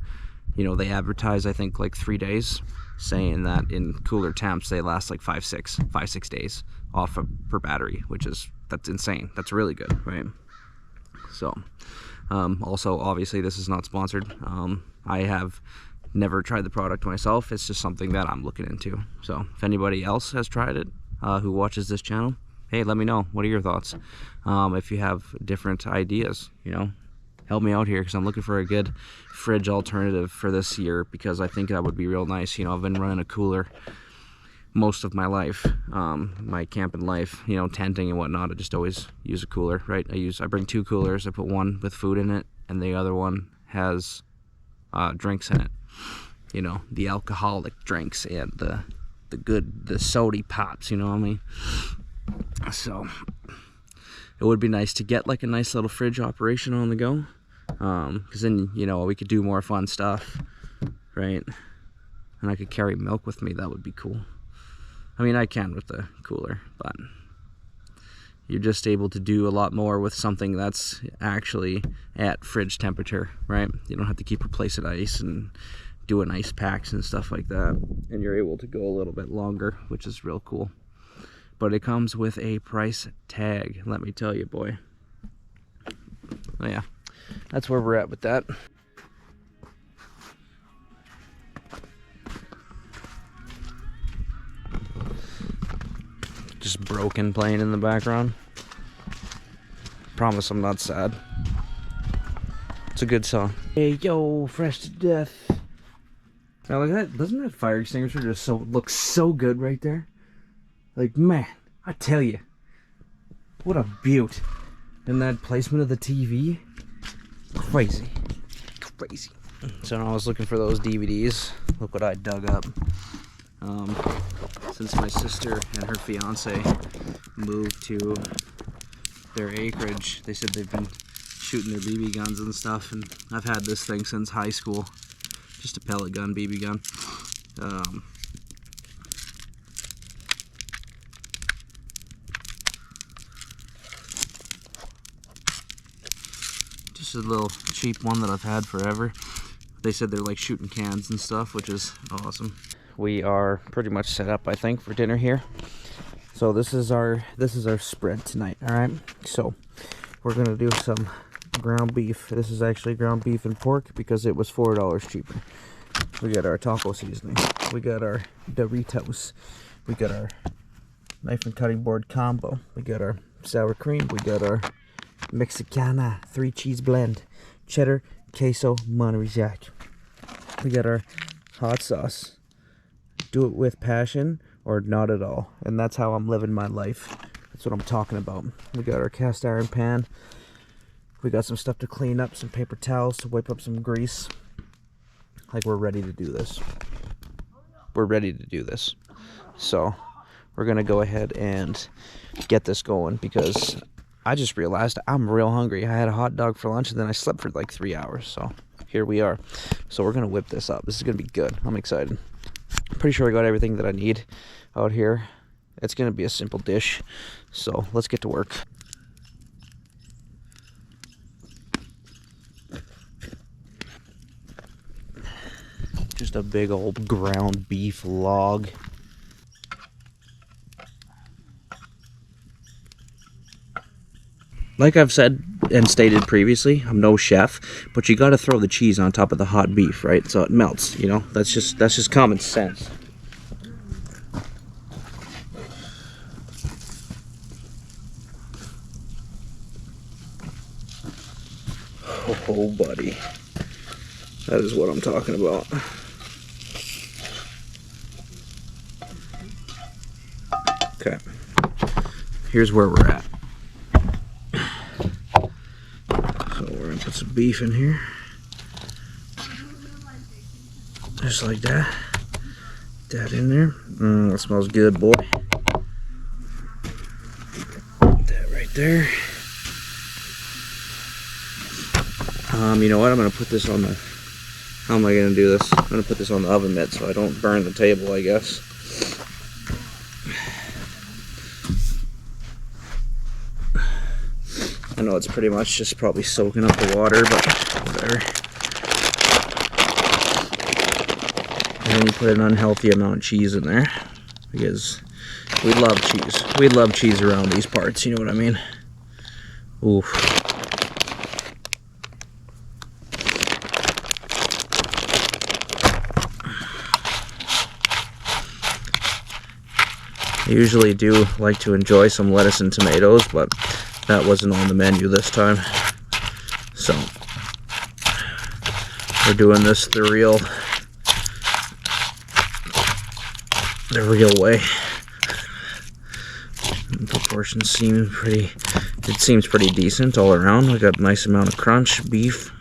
you know, they advertise, I think, like 3 days, saying that in cooler temps they last like 5-6 days off per battery, that's insane. That's really good, right? So also, obviously, this is not sponsored. I have never tried the product myself. It's just something that I'm looking into. So if anybody else has tried it, who watches this channel, hey, let me know. What are your thoughts? If you have different ideas, you know, help me out here, because I'm looking for a good fridge alternative for this year, because I think that would be real nice. You know, I've been running a cooler most of my life, my camping life, you know, tenting and whatnot. I just always use a cooler, right? I bring 2 coolers. I put one with food in it, and the other one has drinks in it. You know, the alcoholic drinks and the sody pops, you know what I mean? So it would be nice to get like a nice little fridge operation on the go, because then, you know, we could do more fun stuff, right? And I could carry milk with me. That would be cool. I mean, I can with the cooler, but you're just able to do a lot more with something that's actually at fridge temperature, right? You don't have to keep replacing ice and doing ice packs and stuff like that, and you're able to go a little bit longer, which is real cool. But it comes with a price tag, let me tell you, boy. Oh yeah, that's where we're at with that. Just Broken playing in the background. Promise I'm not sad. It's a good song. Hey yo, fresh to death. Now look at that. Doesn't that fire extinguisher just look so good right there? Like, man, I tell you, what a beaut. And that placement of the TV, crazy. So now I was looking for those DVDs. Look what I dug up. Since my sister and her fiance moved to their acreage, they said they've been shooting their BB guns and stuff, and I've had this thing since high school. Just a pellet gun, BB gun. Just a little cheap one that I've had forever. They said they're like shooting cans and stuff, which is awesome. We are pretty much set up, I think, for dinner here. So this is our spread tonight. All right. So we're gonna do some ground beef. This is actually ground beef and pork because it was $4 cheaper. We got our taco seasoning. We got our Doritos. We got our knife and cutting board combo. We got our sour cream. We got our Mexicana 3-cheese blend. Cheddar, queso, Monterey Jack. We got our hot sauce. Do it with passion or not at all. And that's how I'm living my life. That's what I'm talking about. We got our cast iron pan. We got some stuff to clean up, some paper towels to wipe up some grease. Like, we're ready to do this. We're ready to do this. So we're gonna go ahead and get this going, because I just realized I'm real hungry. I had a hot dog for lunch and then I slept for like 3 hours. So here we are. So we're gonna whip this up. This is gonna be good. I'm excited. I'm pretty sure I got everything that I need out here. It's gonna be a simple dish. So let's get to work. Just a big old ground beef log. Like I've said and stated previously, I'm no chef, but you gotta throw the cheese on top of the hot beef, right? So it melts, you know? That's just common sense. Oh, buddy. That is what I'm talking about. Okay. Here's where we're at. So we're gonna put some beef in here. Just like that. That in there. That smells good, boy. Put that right there. You know what? I'm gonna put this on the... How am I gonna do this? I'm gonna put this on the oven mitt so I don't burn the table, I guess. I know it's pretty much just probably soaking up the water, but whatever. And then you put an unhealthy amount of cheese in there, because we love cheese. We love cheese around these parts, you know what I mean? Oof. I usually do like to enjoy some lettuce and tomatoes, but that wasn't on the menu this time. So we're doing this the real way. The proportions seem pretty, it seems pretty decent all around. We got a nice amount of crunch, beef,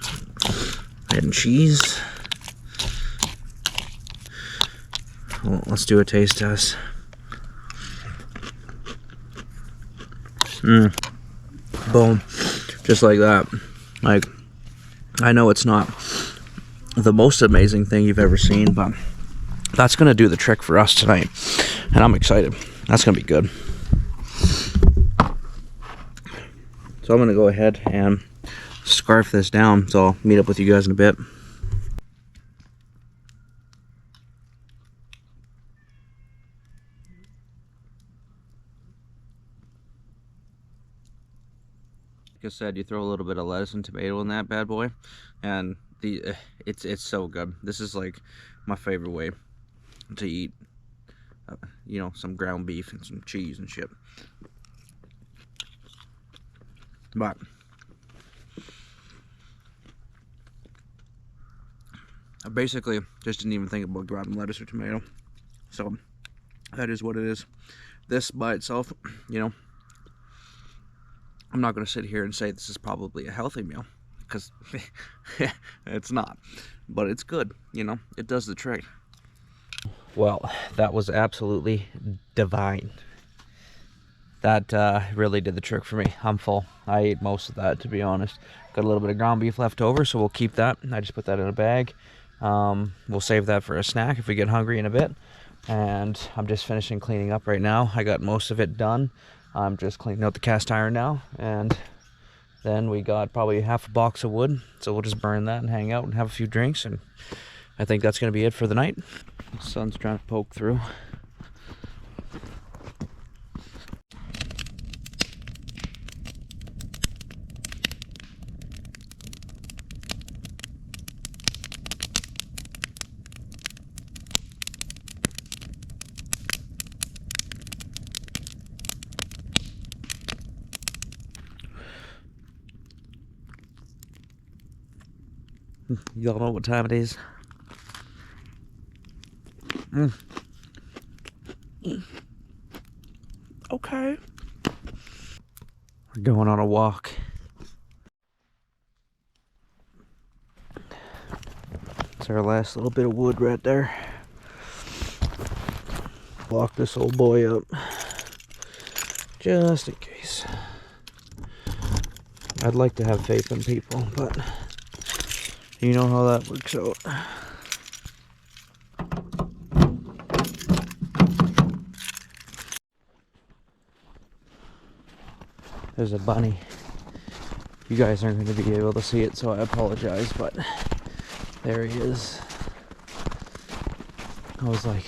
and cheese. Well, let's do a taste test. Boom. Just like that. Like, I know it's not the most amazing thing you've ever seen, but that's gonna do the trick for us tonight, and I'm excited. That's gonna be good. So I'm gonna go ahead and scarf this down, so I'll meet up with you guys in a bit. Like I said, you throw a little bit of lettuce and tomato in that bad boy, and it's so good. This is like my favorite way to eat, you know, some ground beef and some cheese and shit. But I basically just didn't even think about grabbing lettuce or tomato, so that is what it is. This by itself, you know, I'm not going to sit here and say this is probably a healthy meal, because it's not, but it's good, you know, it does the trick. Well, that was absolutely divine. That really did the trick for me. I'm full. I ate most of that, to be honest. Got a little bit of ground beef left over, so we'll keep that. I just put that in a bag. We'll save that for a snack if we get hungry in a bit. And I'm just finishing cleaning up right now. I got most of it done. I'm just cleaning out the cast iron now, and then we got probably half a box of wood, so we'll just burn that and hang out and have a few drinks, and I think that's going to be it for the night. The sun's trying to poke through. Y'all know what time it is. Okay. We're going on a walk. It's our last little bit of wood right there. Lock this old boy up. Just in case. I'd like to have faith in people, but you know how that works out. There's a bunny. You guys aren't going to be able to see it, so I apologize, but there he is. I was like,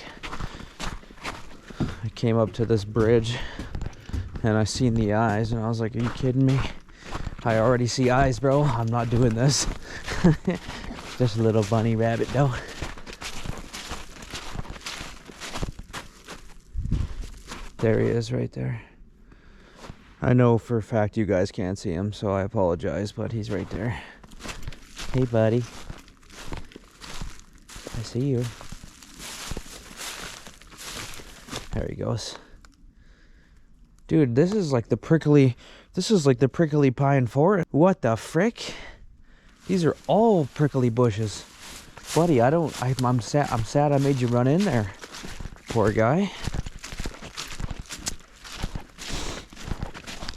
I came up to this bridge and I seen the eyes and I was like, are you kidding me? I already see eyes, bro. I'm not doing this. Just a little bunny rabbit though. There he is right there. I know for a fact you guys can't see him, so I apologize, but he's right there. Hey, buddy. I see you. There he goes. Dude, this is like the prickly pine forest. What the frick? These are all prickly bushes. Buddy, I'm sad I made you run in there. Poor guy.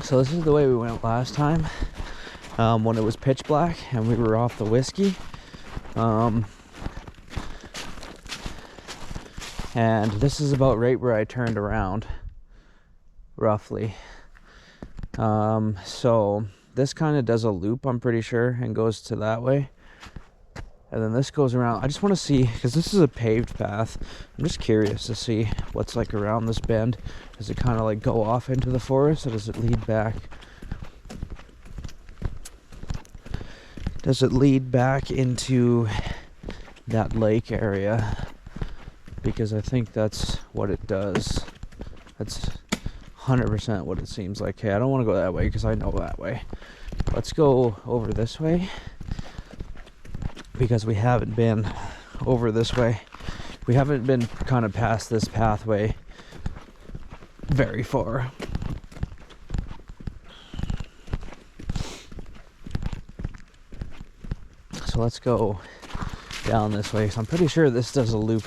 So this is the way we went last time, when it was pitch black and we were off the whiskey. And this is about right where I turned around, roughly. So this kind of does a loop, I'm pretty sure, and goes to that way. And then this goes around. I just want to see, because this is a paved path. I'm just curious to see what's like around this bend. Does it kind of like go off into the forest, or does it lead back? Does it lead back into that lake area? Because I think that's what it does. That's 100% what it seems like. Hey, I don't want to go that way because I know that way. Let's go over this way, because we haven't been over this way. We haven't been kind of past this pathway very far. So let's go down this way. So I'm pretty sure this does a loop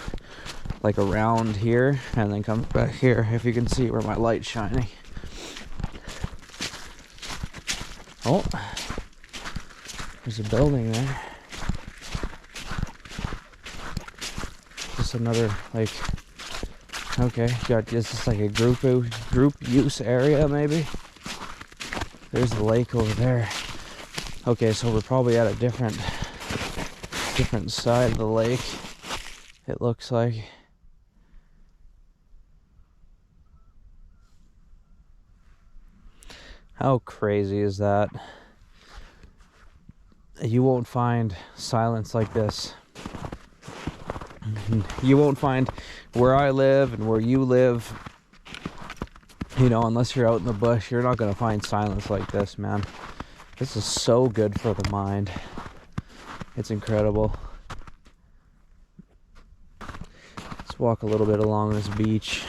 like around here and then comes back here, if you can see where my light's shining. Oh, there's a building there. Just another, like, okay, got this is like a group use area maybe. There's the lake over there. Okay, so we're probably at a different side of the lake, it looks like. How crazy is that? You won't find silence like this. You won't find where I live and where you live, you know, unless you're out in the bush. You're not gonna find silence like this, man. This is so good for the mind. It's incredible. Let's walk a little bit along this beach.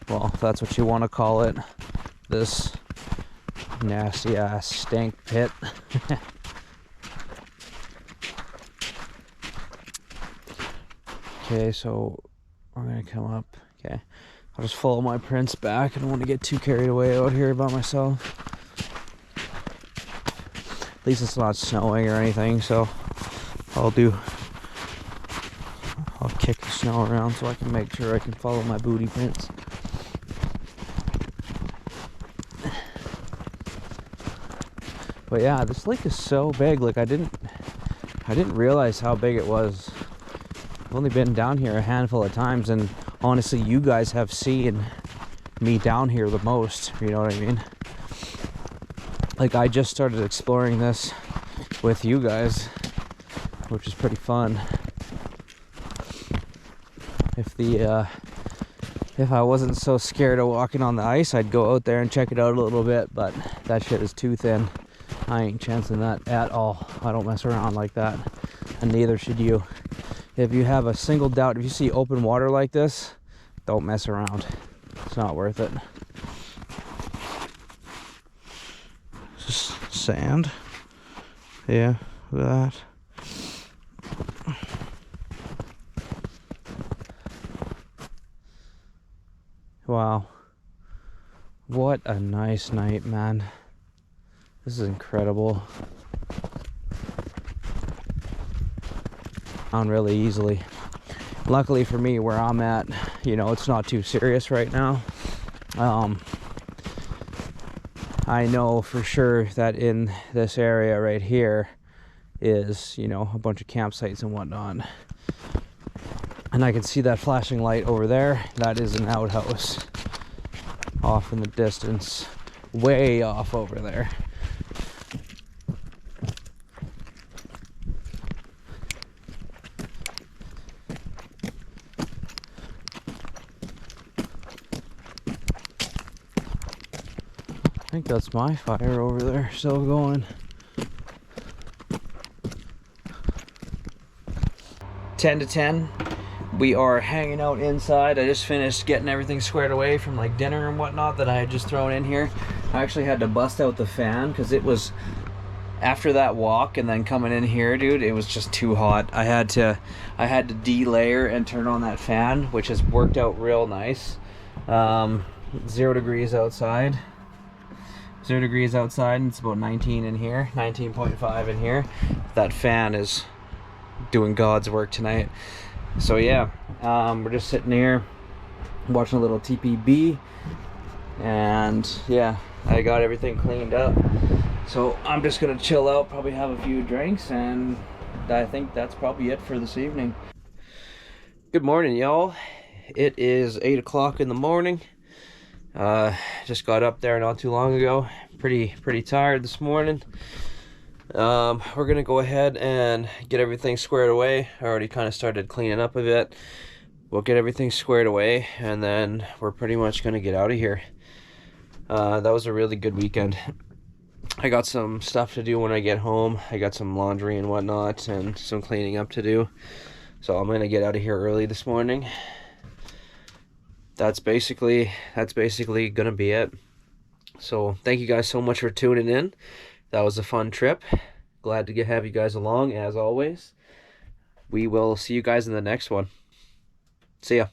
Well, if that's what you want to call it. This nasty ass stank pit. Okay, so we're gonna come up. Okay, I'll just follow my prints back. I don't want to get too carried away out here by myself. At least it's not snowing or anything, so I'll kick the snow around so I can make sure I can follow my booty prints. But yeah, this lake is so big. Like I didn't realize how big it was. I've only been down here a handful of times, and honestly, you guys have seen me down here the most, you know what I mean? Like I just started exploring this with you guys, which is pretty fun. If I wasn't so scared of walking on the ice, I'd go out there and check it out a little bit, but that shit is too thin. I ain't chancing that at all. I don't mess around like that, and neither should you. If you have a single doubt, if you see open water like this, don't mess around. It's not worth it. Just sand. Yeah, look at that. Wow. What a nice night, man. This is incredible. On really easily. Luckily for me, where I'm at, you know, it's not too serious right now. I know for sure that in this area right here is, you know, a bunch of campsites and whatnot. And I can see that flashing light over there. That is an outhouse off in the distance, way off over there. I think that's my fire over there, still going. 10 to 10. We are hanging out inside. I just finished getting everything squared away from like dinner and whatnot that I had just thrown in here. I actually had to bust out the fan because it was, after that walk and then coming in here, dude, it was just too hot. I had to de-layer and turn on that fan, which has worked out real nice. 0 degrees outside. 0 degrees outside, and it's about 19 in here, 19.5 in here. That fan is doing God's work tonight. So yeah, we're just sitting here watching a little TPB, and yeah, I got everything cleaned up. So I'm just gonna chill out, probably have a few drinks, and I think that's probably it for this evening. Good morning, y'all. It is 8 o'clock in the morning. Just got up there not too long ago. Pretty tired this morning. We're gonna go ahead and get everything squared away. I already kind of started cleaning up a bit. We'll get everything squared away, and then we're pretty much gonna get out of here. That was a really good weekend. I got some stuff to do when I get home. I got some laundry and whatnot and some cleaning up to do. So I'm gonna get out of here early this morning. That's basically gonna be it. So thank you guys so much for tuning in. That was a fun trip. Glad to have you guys along as always. We will see you guys in the next one. See ya.